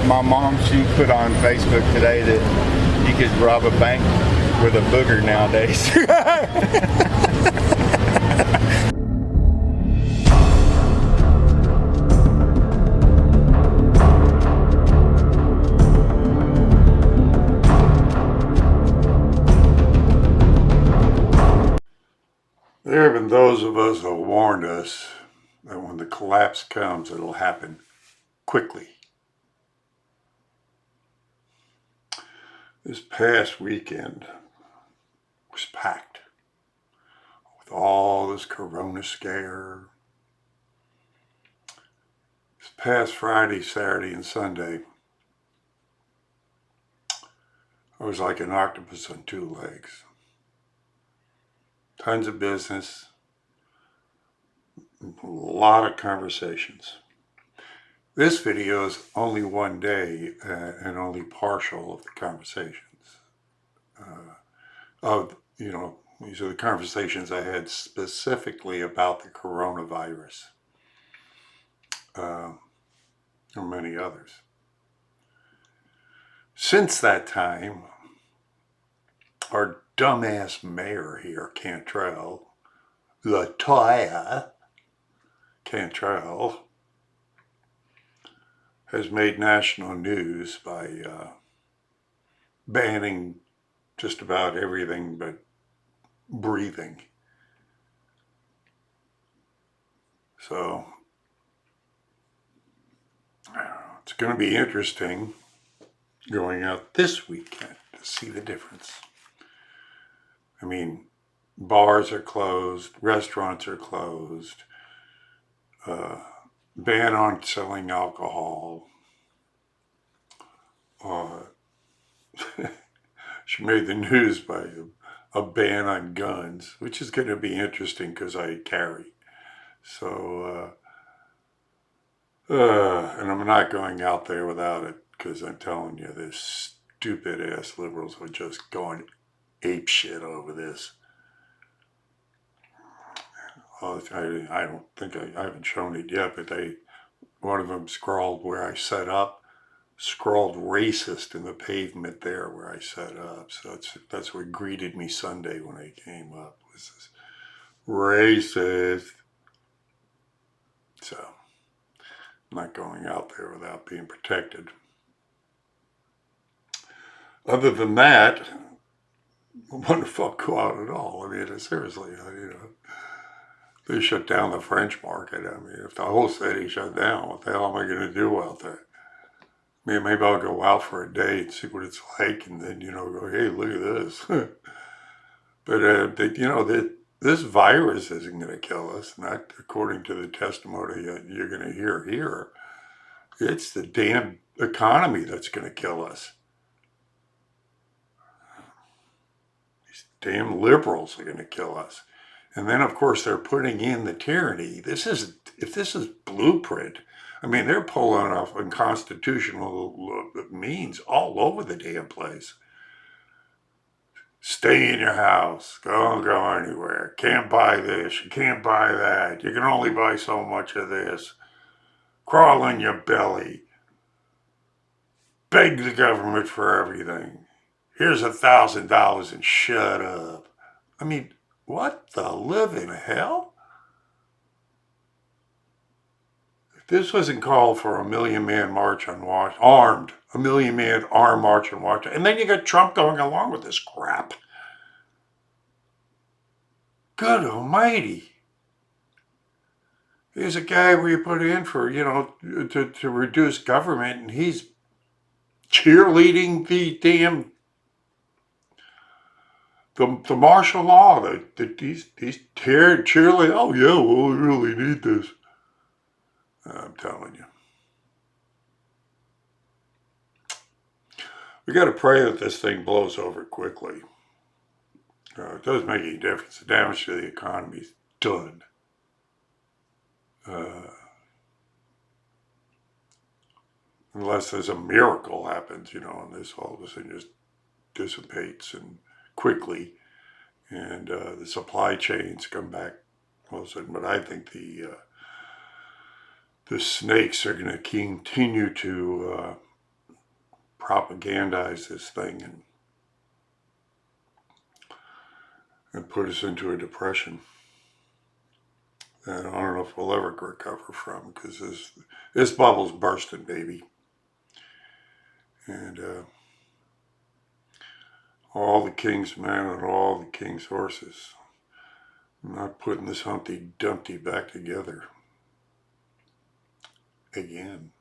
My mom, she put on Facebook today that you could rob a bank with a booger nowadays. There have been those of us who warned us that when the collapse comes, it'll happen quickly. This past weekend was packed with all this corona scare. This past Friday, Saturday, and Sunday, I was like an octopus on two legs. Tons of business, a lot of conversations. This video is only one day and only partial of the conversations. These are the conversations I had specifically about the coronavirus, and many others. Since that time, our dumbass mayor here, Latoya Cantrell, has made national news by banning just about everything but breathing. So it's going to be interesting going out this weekend to see the difference. I mean, bars are closed, restaurants are closed, ban on selling alcohol. She made the news by a ban on guns, which is going to be interesting because I carry. So, and I'm not going out there without it because I'm telling you, this stupid ass liberals are just going ape shit over this. I don't think I haven't shown it yet, but one of them scrawled where I set up, scrawled racist in the pavement there where I set up. So that's what greeted me Sunday when I came up, was this racist. So I'm not going out there without being protected. Other than that, I wonder if I'll go out at all. I mean, seriously, they shut down the French market. I mean, if the whole city shut down, what the hell am I going to do out there? I mean, maybe I'll go out for a day and see what it's like, and then, go, hey, look at this. But, this virus isn't going to kill us, not according to the testimony you're going to hear here. It's the damn economy that's going to kill us. These damn liberals are going to kill us. And then, of course, they're putting in the tyranny. If this is blueprint, I mean, they're pulling off unconstitutional means all over the damn place. Stay in your house. Don't go anywhere. Can't buy this. You can't buy that. You can only buy so much of this. Crawl in your belly. Beg the government for everything. Here's $1,000 and shut up. I mean, what the living hell? If this wasn't called for a million-man march on Washington, armed, a million-man armed march on Washington, and then you got Trump going along with this crap. Good almighty. Here's a guy we put in for, to reduce government, and he's cheerleading the damn the martial law, these cheerleading. Oh yeah, well, we really need this. I'm telling you. We got to pray that this thing blows over quickly. It doesn't make any difference. The damage to the economy is done. Unless there's a miracle happens, and this all of a sudden just dissipates and quickly, and the supply chains come back all of a sudden. But I think the snakes are going to continue to propagandize this thing and put us into a depression that I don't know if we'll ever recover from, because this bubble's bursting, baby. And all the king's men and all the king's horses. I'm not putting this Humpty Dumpty back together again.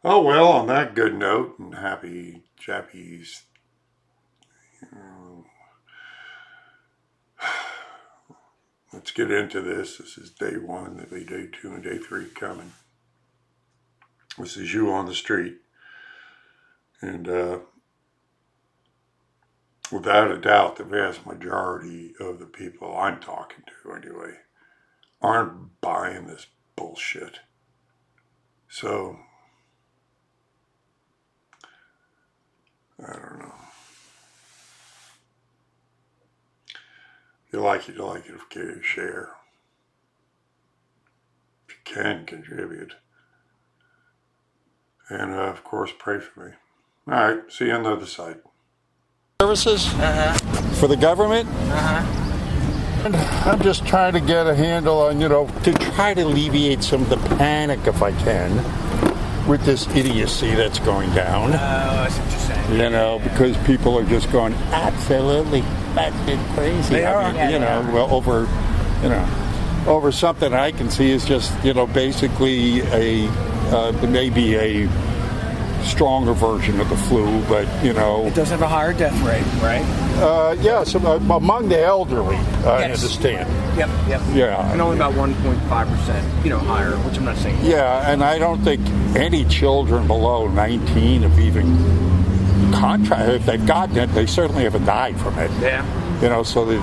Oh well, on that good note, and happy Jappies, let's get into this. This is day 1, there'll be day 2 and day 3 coming. This is you on the street. And without a doubt, the vast majority of the people I'm talking to anyway aren't buying this bullshit. So, I don't know. If you like it, okay, share. If you can, contribute. And of course, pray for me. All right, see you on the other side. Services for the government. And I'm just trying to get a handle on, to try to alleviate some of the panic, if I can, with this idiocy that's going down. Oh, I see what you're saying. Because people are just going absolutely batshit crazy. They are. Well, over something I can see is just, basically maybe a stronger version of the flu, but It does have a higher death rate, right? yes, among the elderly, I Yes. understand. Yep. Yeah. And only about 1.5%, higher, which I'm not saying. Yeah, and I don't think any children below 19 have even contracted. If they've gotten it, they certainly haven't died from it. Yeah. So that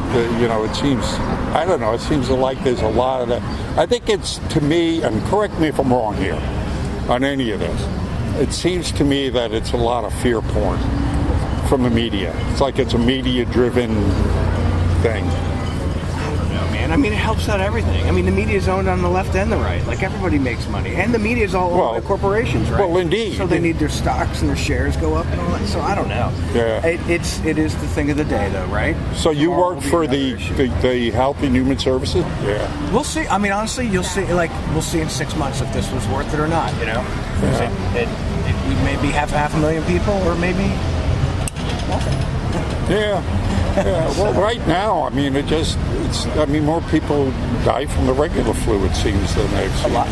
it seems, I don't know, it seems like there's a lot of that. I think it's, to me, and correct me if I'm wrong here on any of this, it seems to me that it's a lot of fear porn from the media. It's like it's a media-driven thing. No, man. It helps out everything. The media is owned on the left and the right. Like, everybody makes money. And the media is all owned by corporations, right? Well, indeed. So they need their stocks and their shares go up and all that. So I don't know. Yeah. It is the thing of the day, though, right? So you Tomorrow work will be for another the issue. Health and Human Services? Yeah. We'll see. Honestly, you'll see. We'll see in 6 months if this was worth it or not. We maybe have 500,000 people, or maybe nothing. Yeah. Well, right now, more people die from the regular flu, it seems, than I've seen. A lot.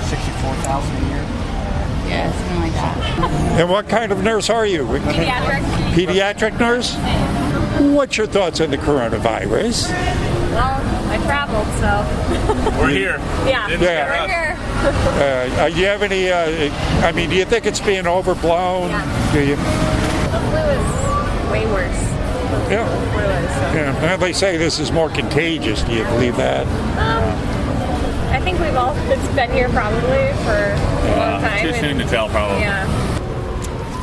64,000 a year. Yeah, something like that. And what kind of nurse are you? Pediatric. Pediatric nurse? What's your thoughts on the coronavirus? Well, I traveled, so. We're here. Yeah. Yeah. We're here. Do you have any, do you think it's being overblown? Yeah. Do you? The flu is way worse. Yeah. The flu is, so. Yeah. And they say this is more contagious. Do you believe that? I think it's been here probably for a long time. Too soon to tell, probably. Yeah.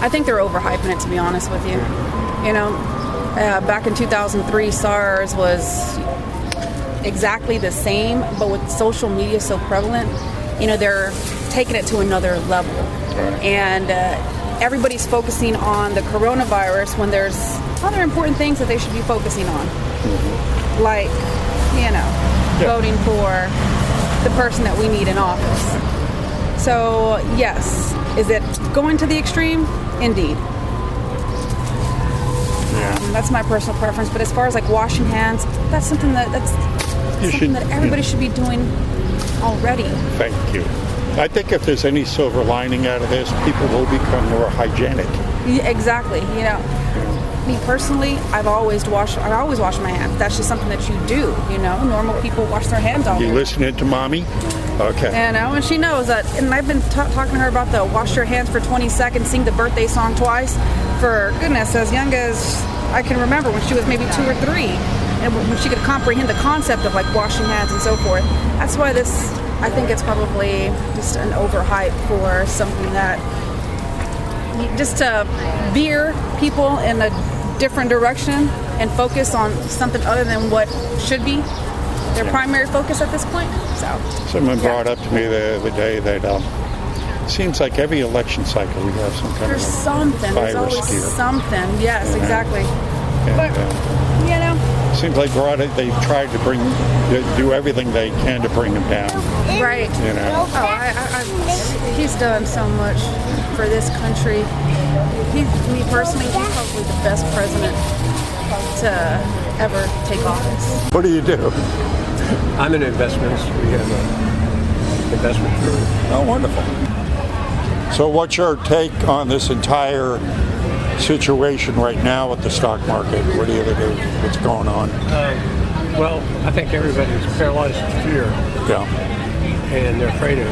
I think they're overhyping it, to be honest with you. Back in 2003, SARS was exactly the same, but with social media so prevalent, they're taking it to another level. And everybody's focusing on the coronavirus when there's other important things that they should be focusing on. Like, voting for the person that we need in office. So, yes, is it going to the extreme? Indeed. That's my personal preference. But as far as washing hands, that's something that everybody should be doing already. Thank you. I think if there's any silver lining out of this, people will become more hygienic. Yeah, exactly. Me personally, I always wash my hands. That's just something that you do. Normal people wash their hands all You day. listening to mommy? Okay. And she knows that. And I've been talking to her about the wash your hands for 20 seconds, sing the birthday song twice. For goodness, as young as I can remember, when she was maybe 2 or 3, and when she could comprehend the concept of washing hands and so forth. That's why I think it's probably just an overhype for something that just to veer people in a different direction and focus on something other than what should be their primary focus at this point. So Someone brought up to me the other day that Seems like every election cycle we have some kind There's of something. There's virus always here. something. Yes, exactly. And, But, you know, seems like they've tried to do everything they can to bring him down. right. You know. Oh, he's done so much for this country. Me personally, he's probably the best president to ever take office. What do you do? I'm an investment. We have an investment firm. Oh, wonderful. So what's your take on this entire situation right now with the stock market? What do you think? What's going on? Well, I think everybody's paralyzed with fear, Yeah. and they're afraid of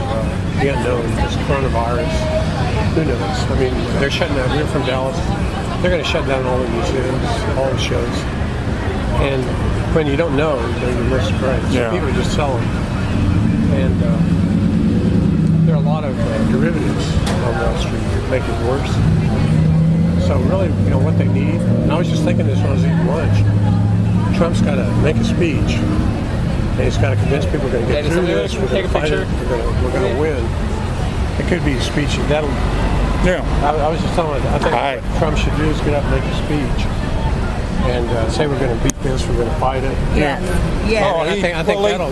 the unknown, this coronavirus. Who knows? I mean, they're shutting down. We're from Dallas. They're going to shut down all the museums, all the shows. And when you don't know, then you're most afraid. So Yeah. people are just selling. And there are a lot of derivatives on Wall Street that make it worse. So really, what they need, and I was just thinking this when I was eating lunch, Trump's got to make a speech, and he's got to convince people we're going to get through this, we're going to fight it, we're going to win. It could be a speech. Yeah. I was just telling I think what Trump should do is get up and make a speech and say we're going to beat this, we're going to fight it. Yeah. Oh, I think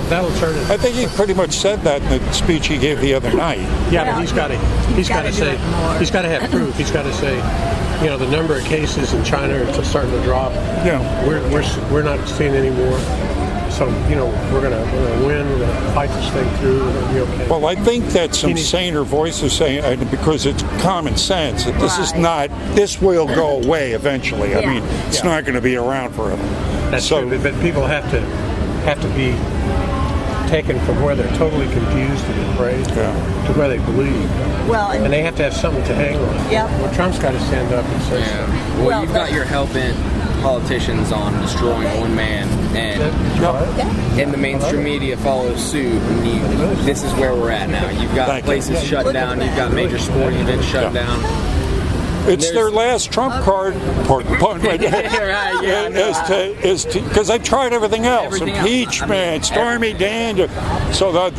that'll turn it. I think he pretty much said that in the speech he gave the other night. Yeah, but he's got to say, he's got to have proof. He's got to say, the number of cases in China are starting to drop. Yeah. We're not seeing any more. So we're gonna win. We're gonna fight this thing through. We're gonna be okay. Well, I think that some saner voices saying, because it's common sense, that this will go away eventually. I mean, it's not going to be around forever. That's true, but people have to be taken from where they're totally confused and afraid to where they believe. Well, and they have to have something to hang on. Yep. Well, Trump's got to stand up and say something. Well, you've got your hell-bent politicians on destroying one man, and the mainstream media follows suit. And this is where we're at now. You've got places shut down. You've got major sporting events shut down. It's their last trump card, pardon right Right, because they've tried everything else. Impeachment, Stormy Daniels. So what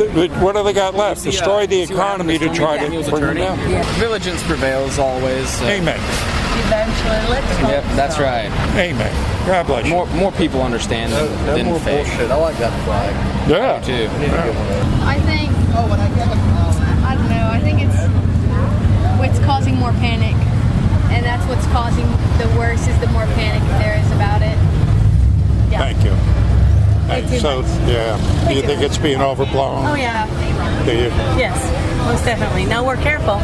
do they got left? Destroy the economy to try to bring it down. Vigilance prevails always. So. Amen. Eventually, Yep, that's right. Amen. God bless you. More people understand than more fake. bullshit. I like that flag. Yeah. Too. I think, I don't know, I think it's causing more panic. And that's what's causing the worst is the more panic there is about it. Yeah. Thank you. So, do you think it's being overblown? Oh yeah. Do you? Yes, most definitely. No, we're careful.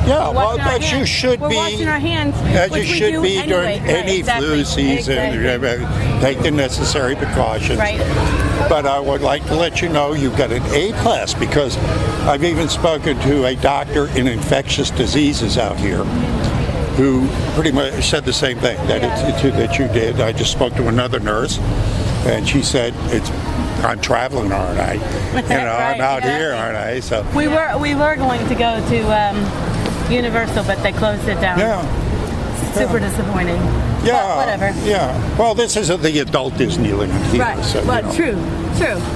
Yeah, well, as you should We're be. washing our hands. As you which we should do be anyway. during any flu season. Exactly. Take the necessary precautions. Right. But I would like to let you know you've got an A class, because I've even spoken to a doctor in infectious diseases out here who pretty much said the same thing that you did. I just spoke to another nurse, and she said, I'm traveling, aren't I? I'm out here, aren't I? So We were going to go to Universal, but they closed it down. Yeah. Super disappointing. Yeah. But whatever. Yeah. Well, this isn't the adult Disneyland here. Right. So, But true.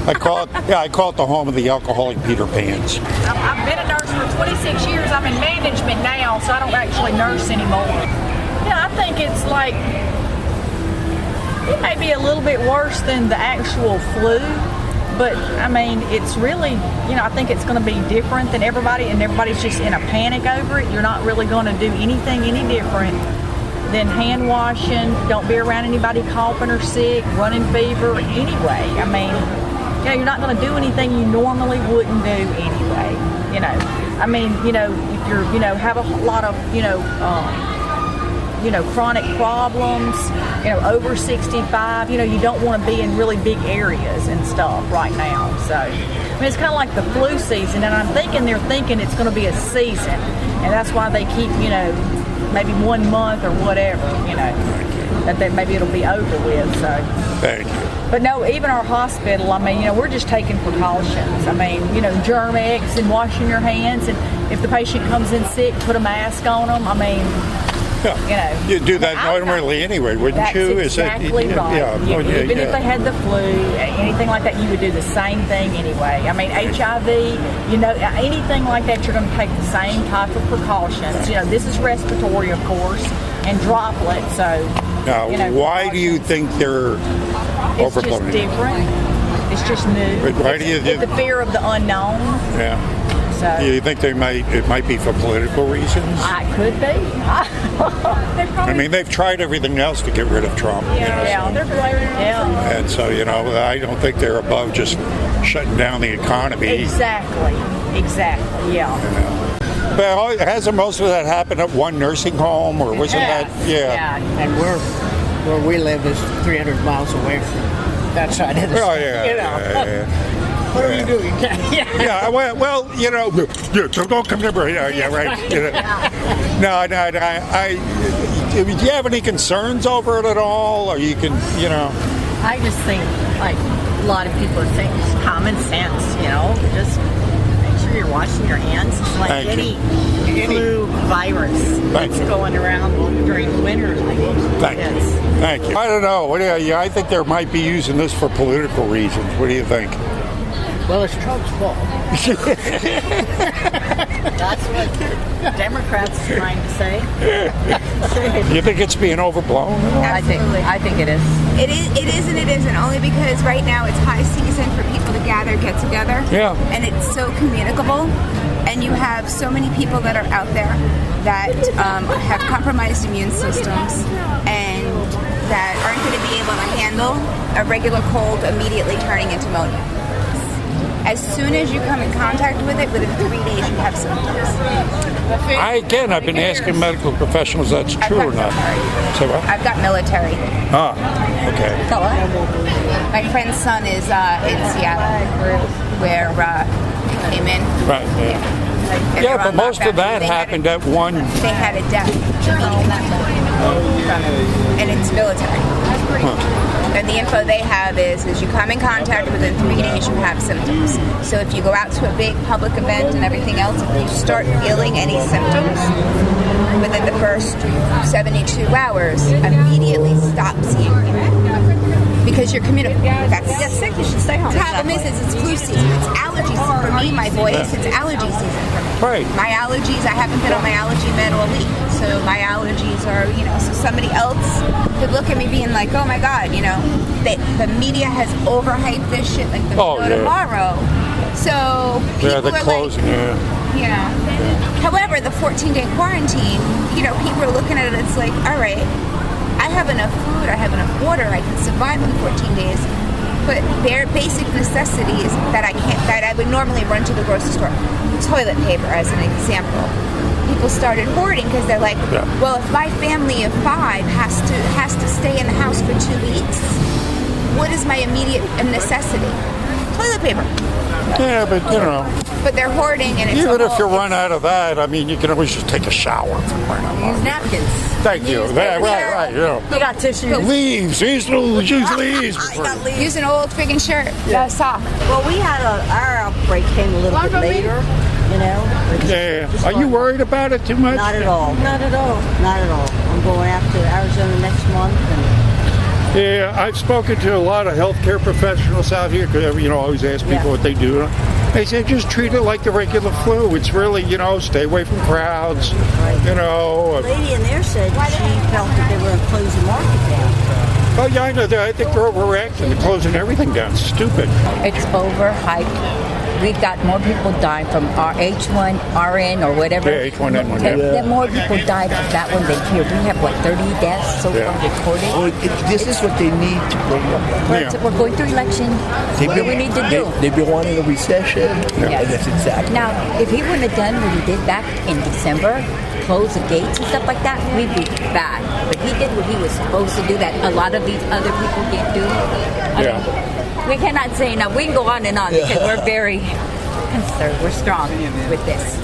I call it the home of the alcoholic Peter Pans. I've been a nurse for 26 years. I'm in management now, so I don't actually nurse anymore. Yeah, I think it's like, it may be a little bit worse than the actual flu, but I mean, it's really, I think it's going to be different than everybody, and everybody's just in a panic over it. You're not really going to do anything any different than hand washing. Don't be around anybody coughing or sick, running fever anyway. I mean, you're not going to do anything you normally wouldn't do anyway. I mean, if you're, have a lot of, chronic problems, over 65, you don't want to be in really big areas and stuff right now. So, I mean, it's kind of like the flu season, and I'm thinking they're thinking it's going to be a season, and that's why they keep, maybe 1 month or whatever, that maybe it'll be over with. So. Thank you. But no, even our hospital, I mean, we're just taking precautions. I mean, Germ-X and washing your hands, and if the patient comes in sick, put a mask on them. I mean, Yeah. You'd do that normally anyway, wouldn't That's you? exactly right. Yeah. Even if they had the flu, anything like that, you would do the same thing anyway. I mean, HIV, anything like that, you're going to take the same type of precautions. This is respiratory, of course, and droplets. So, now, why do you think they're it's overblown? It's just different. It's just new. But why do you it's the fear of the unknown. Yeah. So, do you think it might be for political reasons? I could be. I mean, they've tried everything else to get rid of Trump. Yeah. And so, I don't think they're above just shutting down the economy. Exactly, yeah. But hasn't most of that happened at one nursing home, or wasn't that? Yeah. And where we live is 300 miles away from that side of the state. Oh, yeah. What are you doing? Yeah, well, don't come near. Yeah, right. No, do you have any concerns over it at all, or you can, I just think, like a lot of people think it's common sense, just make sure you're washing your hands. It's like any flu virus that's going around during the winter. Thank you. I don't know. I think they might be using this for political reasons. What do you think? Well, it's Trump's fault. That's what Democrats are trying to say. You think it's being overblown? Absolutely. I think it is. It is and it isn't, only because right now it's high season for people to get together. Yeah. And it's so communicable. And you have so many people that are out there that have compromised immune systems and that aren't going to be able to handle a regular cold immediately turning into pneumonia. As soon as you come in contact with it, within 3 days you have symptoms. I've been asking medical professionals that's true or not. So what? I've got military. Ah, okay. My friend's son is in Seattle, where he came in. Right, yeah, but most of that happened at one. They had a death and it's military. And the info they have is you come in contact within 3 days, you have symptoms. So if you go out to a big public event and everything else, if you start feeling any symptoms within the first 72 hours, immediately stop seeing people. Because you're communicable. That's you get sick, you should stay home. The problem is it's flu season. It's allergy season for me, my boys. It's allergy season for me. Right. My allergies, I haven't been on my allergy med all week. So my allergies are, so somebody else could look at me being like, oh my God, the media has overhyped this shit like the tomorrow. So people the closing, However, the 14-day quarantine, people are looking at it, it's like, all right, I have enough food, I have enough water, I can survive in 14 days. But they're basic necessities that I would normally run to the grocery store. Toilet paper, as an example. People started hoarding because they're like, well, if my family of 5 has to stay in the house for 2 weeks, what is my immediate necessity? Toilet paper. Yeah, but But they're hoarding, and it's even if you run out of that, I mean, you can always just take a shower. Use napkins. Thank you. Right. You got tissue. Leaves. Use leaves. Use an old friggin' shirt. Sock. Well, we had our outbreak came a little bit later. Yeah. Are you worried about it too much? Not at all. Not at all. I'm going out to Arizona next month. Yeah, I've spoken to a lot of healthcare professionals out here because I always ask people what they do. They say just treat it like the regular flu. It's really, stay away from crowds. The lady in there said she felt that they were going to close the market down. Oh yeah, I know. I think they're overreacting. They're closing everything down. Stupid. It's overhyped. We've got more people dying from our H1N1 or whatever. Yeah, H1N1. More people died of that one than here. We have, 30 deaths so far recorded? Well, this is what they need to bring up. We're going through election. What do we need to do? They've been wanting a recession. Yes. And that's exactly. Now, if he wouldn't have done what he did back in December, close the gates and stuff like that, we'd be bad. But he did what he was supposed to do that a lot of these other people didn't do. We cannot say, now we can go on and on because we're very concerned. We're strong with this.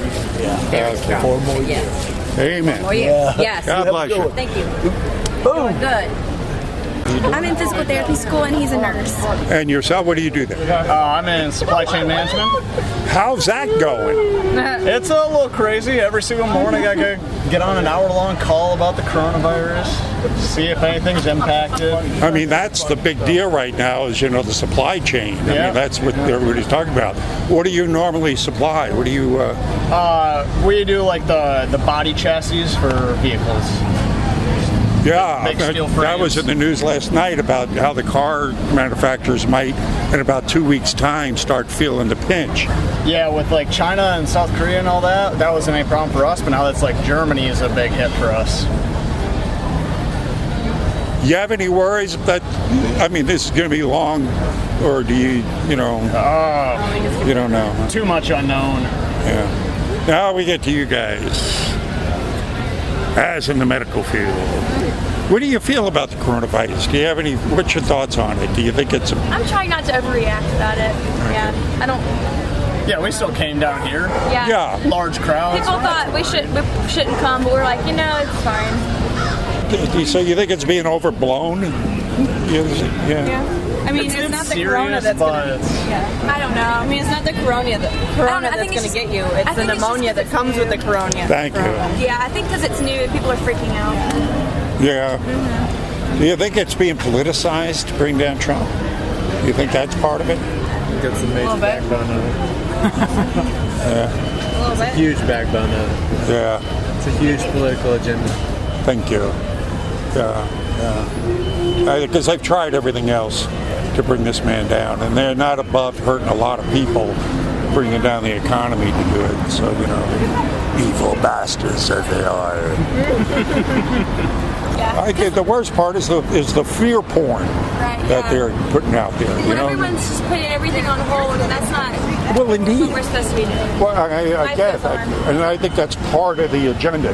Very strong. 4 more years. Yes. Amen. 4 years. Yes. God bless you. Thank you. Doing good. I'm in physical therapy school, and he's a nurse. And yourself, what do you do there? I'm in supply chain management. How's that going? It's a little crazy. Every single morning I gotta get on an hour-long call about the coronavirus, see if anything's impacted. I mean, that's the big deal right now is, the supply chain. I mean, that's what everybody's talking about. What do you normally supply? What do you... We do like the body chassis for vehicles. Yeah, Big steel that frames. was in the news last night about how the car manufacturers might, in about 2 weeks' time, start feeling the pinch. Yeah, with like China and South Korea and all that, that wasn't any problem for us, but now that's like Germany is a big hit for us. You have any worries that, this is going to be long, or do you, you don't know? Too much unknown. Yeah. Now we get to you guys, as in the medical field. What do you feel about the coronavirus? Do you have what's your thoughts on it? Do you think it's... I'm trying not to overreact about it. Yeah, I don't... Yeah, we still came down here. Yeah. Large crowds. People thought we shouldn't come, but we're like, it's fine. So you think it's being overblown? Yeah. I mean, it's not the corona that's going to... Yeah. I don't know. I mean, it's not the corona that's going to get you. It's the pneumonia that comes with the corona. Thank you. Yeah, I think because it's new, people are freaking out. Yeah. Do you think it's being politicized to bring down Trump? Do you think that's part of it? I think that's the major backbone of it. Yeah. A little bit. Huge backbone of it. Yeah. It's a huge political agenda. Thank you. Yeah. Because they've tried everything else to bring this man down, and they're not above hurting a lot of people, bringing down the economy to do it. So, evil bastards as they are. I think the worst part is the fear porn that they're putting out there. Everyone's just putting everything on hold, and that's not Well, indeed. what we're supposed to be doing. Well, I guess, and I think that's part of the agenda,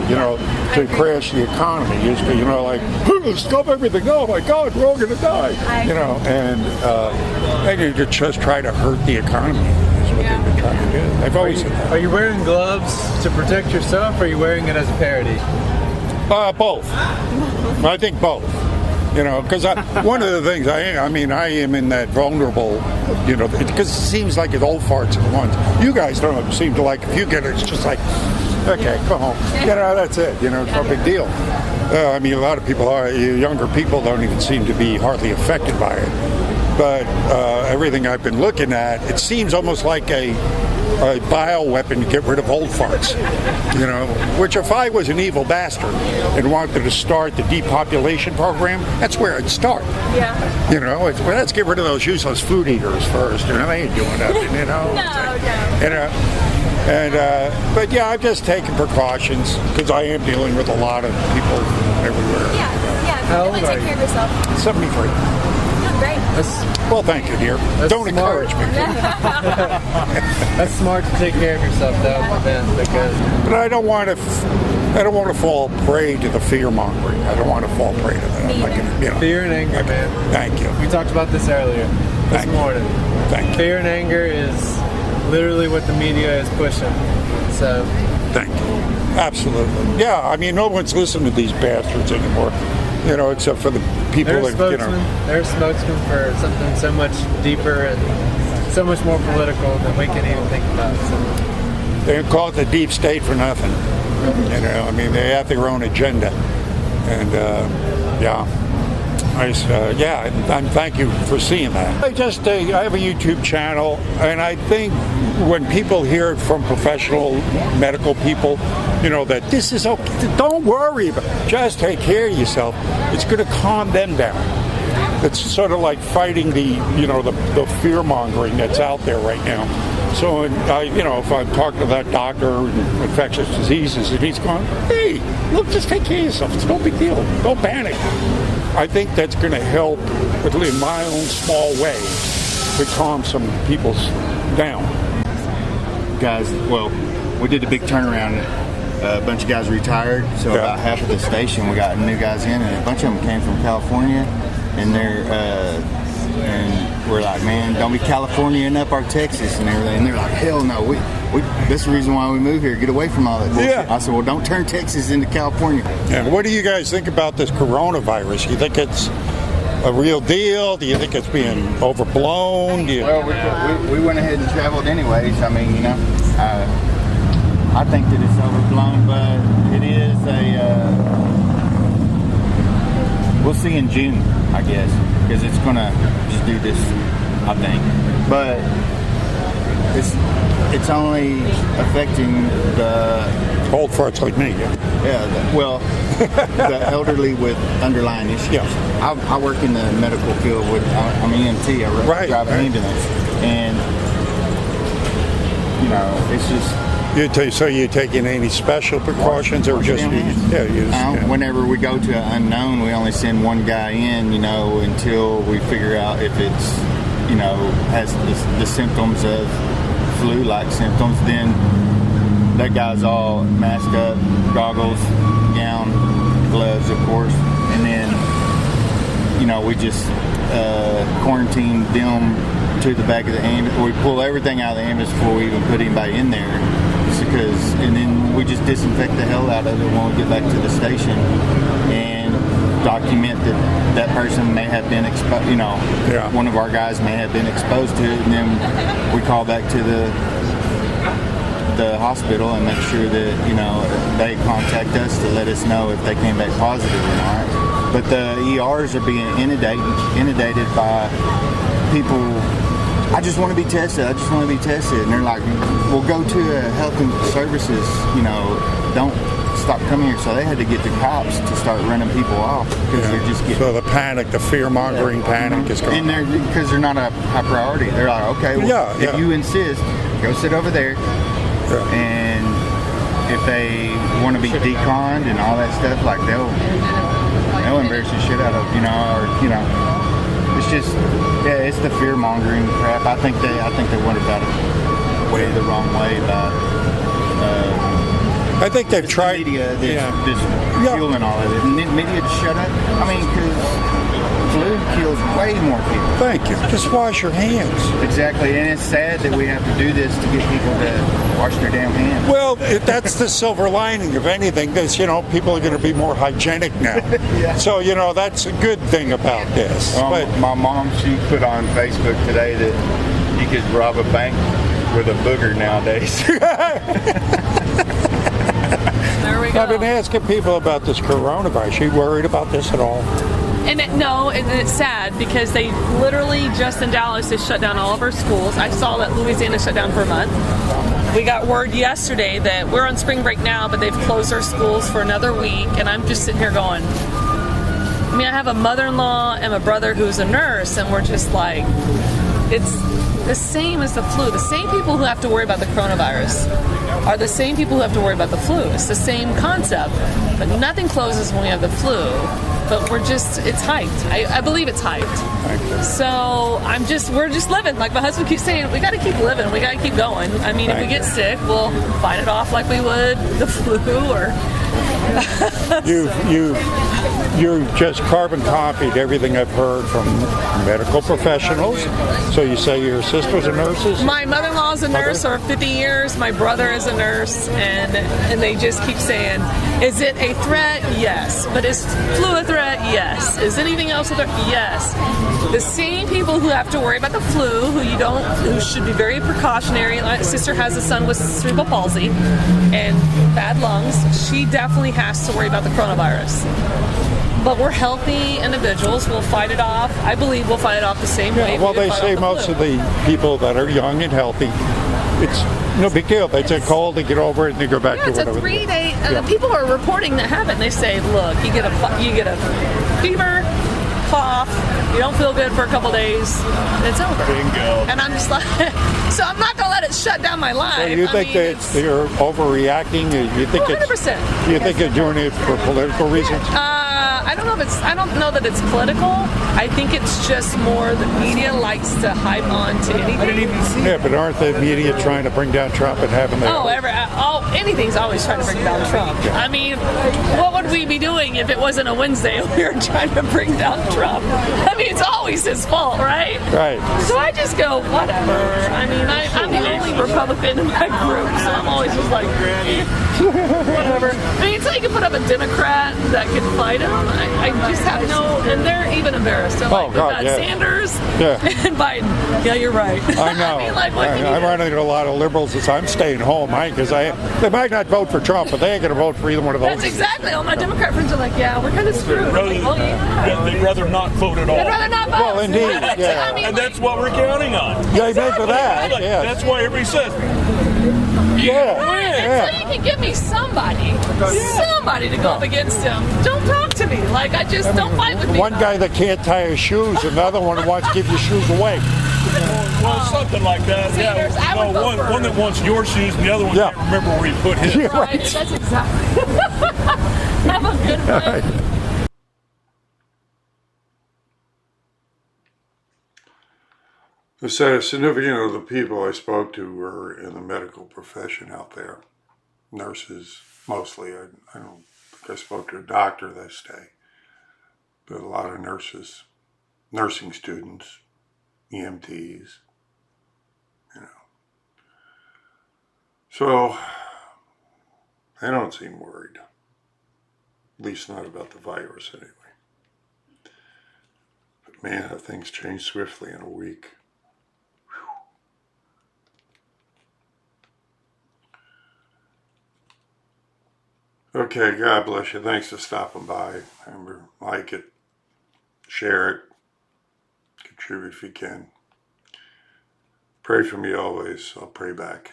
to crash the economy. Is to, stop everything. Oh my God, we're all going to die. And they just try to hurt the economy. Is what they've been trying to do. They've always. Are you wearing gloves to protect yourself, or are you wearing it as a parody? Both. I think both. Because one of the things I am in that vulnerable, because it seems like it's old farts at once. You guys don't seem to like, if you get it, it's just like, okay, go home. That's it. It's no big deal. A lot of people younger people don't even seem to be hardly affected by it. But everything I've been looking at, it seems almost like a bioweapon to get rid of old farts, which if I was an evil bastard and wanted to start the depopulation program, that's where I'd start. Yeah. Let's get rid of those useless food eaters first. They ain't doing nothing, No. But yeah, I've just taken precautions because I am dealing with a lot of people everywhere. Yeah. How Really old are take you? care of yourself. 73. Doing great. Well, thank you, dear. Don't smart. encourage me. That's smart to take care of yourself, though, because. But I don't want to fall prey to the fear mongering. I don't want to fall prey to that. Fear and anger, man. Thank you. We talked about this earlier this morning. Thank you. Fear and anger is literally what the media is pushing. So. Thank you. Absolutely. Yeah. No one's listening to these bastards anymore. Except for the people They're a spokesman for something so much deeper and so much more political than we can even think about. So. They call it the deep state for nothing. They have their own agenda. And, and thank you for seeing that. I have a YouTube channel, and I think when people hear it from professional medical people, that this is okay, don't worry about it. Just take care of yourself. It's going to calm them down. It's sort of like fighting the fear mongering that's out there right now. So, if I'm talking to that doctor in infectious diseases, and he's going, hey, look, just take care of yourself. It's no big deal. Don't panic. I think that's going to help, in my own small way, to calm some people down. Guys, well, we did a big turnaround. A bunch of guys retired, so about half of the station we got new guys in, and a bunch of them came from California, and we're like, man, don't be Californiaing up our Texas and everything. And they're like, hell no, we that's the reason why we moved here, get away from all that bullshit. Yeah. I said, well, don't turn Texas into California. And what do you guys think about this coronavirus? You think it's a real deal? Do you think it's being overblown? Well, we went ahead and traveled anyways. I mean, you know, I think that it's overblown, but it is we'll see in June, I guess, because it's going to just do this, I think. But it's only affecting the old farts like me. Yeah, the elderly with underlying issues. Yeah. I work in the medical field with, I'm EMT, I drive an ambulance, and, you know, it's just... So you're taking any special precautions or just... Whenever we go to an unknown, we only send one guy in, you know, until we figure out if it's, you know, has the symptoms of flu-like symptoms. Then that guy's all masked up, goggles, gown, gloves, of course, and then, you know, we just quarantine them to the back of the ambulance. We pull everything out of the ambulance before we even put anybody in there, and then we just disinfect the hell out of it when we get back to the station and document that person may have been exposed. You know, one of our guys may have been exposed to it, and then we call back to the hospital and make sure that, you know, they contact us to let us know if they came back positive or not. But the ERs are being inundated by people. I just want to be tested. And they're like, well, go to health and services, you know, don't stop coming here. So they had to get the cops to start running people off because they're just getting... So the panic, the fear-mongering panic is going on. Because they're not a high priority. They're like, okay, well, if you insist, go sit over there. And if they want to be deconned and all that stuff, like they'll embarrass the shit out of, you know, or, you know, it's just, it's the fear mongering crap. I think they went about it way the wrong way about I think they've tried the media that's fueling all of it. And the media just shut up. I mean, because flu kills way more people. Thank you. Just wash your hands. Exactly, and it's sad that we have to do this to get people to wash their damn hands. Well, that's the silver lining of anything. This, you know, people are going to be more hygienic now. So, you know, that's a good thing about this. But my mom, she put on Facebook today that you could rob a bank with a booger nowadays. There we go. I've been asking people about this coronavirus. Are you worried about this at all? And it's sad because they literally just in Dallas has shut down all of our schools. I saw that Louisiana shut down for a month. We got word yesterday that we're on spring break now, but they've closed our schools for another week. And I'm just sitting here going, I mean, I have a mother-in-law and a brother who's a nurse, and we're just like, it's the same as the flu. The same people who have to worry about the coronavirus are the same people who have to worry about the flu. It's the same concept, but nothing closes when we have the flu. But it's hyped. I believe it's hyped. So we're just living. Like my husband keeps saying, we got to keep living. We got to keep going. I mean, if we get sick, we'll fight it off like we would the flu or... You just carbon copied everything I've heard from medical professionals. So you say your sisters are nurses? My mother-in-law is a nurse for 50 years. My brother is a nurse, and they just keep saying, is it a threat? Yes. But is flu a threat? Yes. Is anything else a threat? Yes. The same people who have to worry about the flu, who should be very precautionary. My sister has a son with cerebral palsy and bad lungs. She definitely has to worry about the coronavirus. But we're healthy individuals. We'll fight it off. I believe we'll fight it off the same way. Well, they say most of the people that are young and healthy, it's no big deal. They take cold, they get over it, and they go back to whatever. It's a 3-day. People are reporting that have it. And they say, look, you get a fever, cough, you don't feel good for a couple days, and it's over. Bingo. And I'm just like, so I'm not gonna let it shut down my life. So you think that they're overreacting? You think 100%. You think they're doing it for political reasons? I don't know that it's political. I think it's just more the media likes to hype on to anything. Yeah, but aren't the media trying to bring down Trump and having their... Anything's always trying to bring down Trump. Yeah. I mean, what would we be doing if it wasn't a Wednesday and we were trying to bring down Trump? I mean, it's always his fault, right? Right. So I just go, whatever. I mean, I'm the only Republican in my group, so I'm always just like, whatever. I mean, until you can put up a Democrat that can fight him, I just have no, and they're even embarrassed. They're like, Oh, God, we got yeah. Sanders Yeah. and Biden. Yeah, you're right. I know. I mean, like, what can you I do? run into a lot of liberals that say, I'm staying home, because they might not vote for Trump, but they ain't going to vote for either one of those. That's exactly. All my Democrat friends are like, yeah, we're kind of screwed. I'm like, well, yeah. They'd rather not vote at all. They'd rather not vote. Well, indeed, yeah. I mean, And that's what we're counting on. Yeah, amen to that. Like, Yeah. That's why everybody says, Yeah. Until you can give me somebody to go up against him, don't talk to me. Like, I just don't fight with me. One guy that can't tie his shoes, and the other one wants to give your shoes away. well, something like that. Sanders, I would vote for one that wants your shoes and the other one can't remember where he put his. Yeah, Right, that's exactly. Have a good one. I said a significant of the people I spoke to were in the medical profession out there. Nurses, mostly. I don't think I spoke to a doctor that day, but a lot of nurses, nursing students, EMTs, you know. So, they don't seem worried. At least not about the virus, anyway. But man, how things change swiftly in a week. Okay, God bless you. Thanks for stopping by. Remember, like it, share it, contribute if you can. Pray for me always. I'll pray back.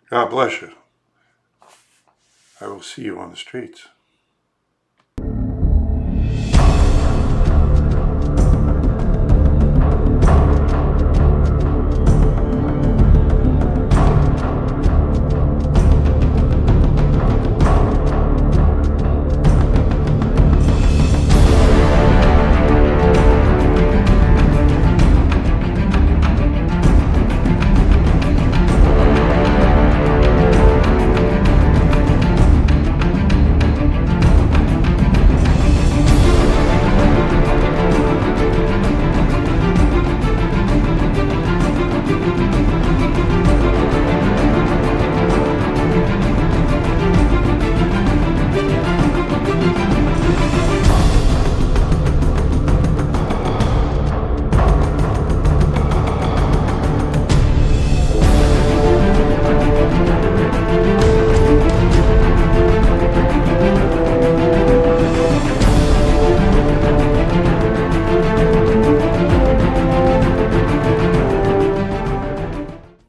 God bless you. I will see you on the streets.